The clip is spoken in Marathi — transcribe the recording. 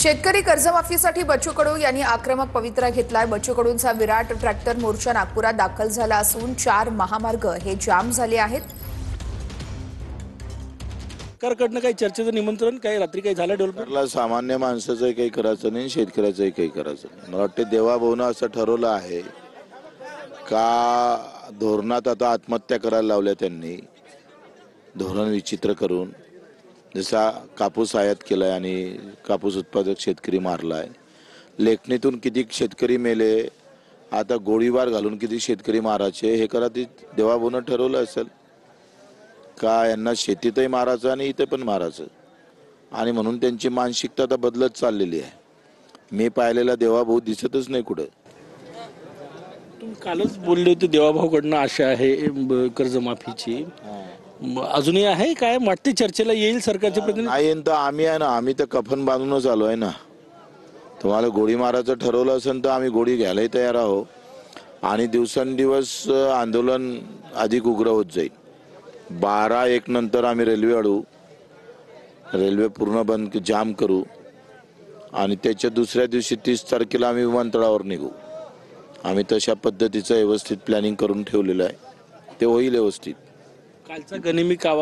शेतकरी कर्जमाफीसाठी बच्चू कडू यांनी आक्रमक पवित्रा घेतलाय। बच्चू कडूंचा विराट ट्रॅक्टर मोर्चा नागपुरात दाखल झाला असून 4 महामार्ग हे जाम झाले आहेत। सरकारकडनं काही चर्चेचं निमंत्रण काही रात्री काही झालं डेव्हलपमेंटला? सामान्य माणसाचं काही करायचं नाही, शेतकऱ्याचंही काही करायचं नाही। मला वाटतं देवाभाऊनं असं ठरवलं आहे का धोरणात आता आत्महत्या करायला लावल्या त्यांनी, धोरण विचित्र करून। जसा कापूस आयात केलाय आणि कापूस उत्पादक शेतकरी मारलाय, लेखणीतून किती शेतकरी मेले, आता गोळीबार घालून किती शेतकरी मारायचे, हे करा ते देवाभाऊनं ठरवलं असेल का यांना शेतीतही मारायचं आणि इथे पण मारायचं, आणि म्हणून त्यांची मानसिकता आता बदलत चाललेली आहे। मी पाहिलेला देवाभाऊ दिसतच नाही कुठे। तुम्ही कालच बोलले होते देवाभाऊकडनं आशा आहे कर्जमाफीची, अजूनही आहे काय वाटते? चर्चेला येईल सरकारचे प्रतिनिधी? नाही तर आम्ही आहे ना, आम्ही तर कफन बांधूनच आलो आहे ना। तुम्हाला गोळी मारायचं ठरवलं असेल तर आम्ही गोळी घ्यायलाही तयार आहोत, आणि दिवसेंदिवस आंदोलन अधिक उग्र होत जाईल। 12-1 नंतर आम्ही रेल्वे अडवू, रेल्वे पूर्ण बंद जाम करू, आणि त्याच्या दुसऱ्या दिवशी 30 तारखेला आम्ही विमानतळावर निघू। आम्ही तशा पद्धतीचं व्यवस्थित प्लॅनिंग करून ठेवलेलं आहे, ते होईल व्यवस्थित। कालचा गनिमी कावा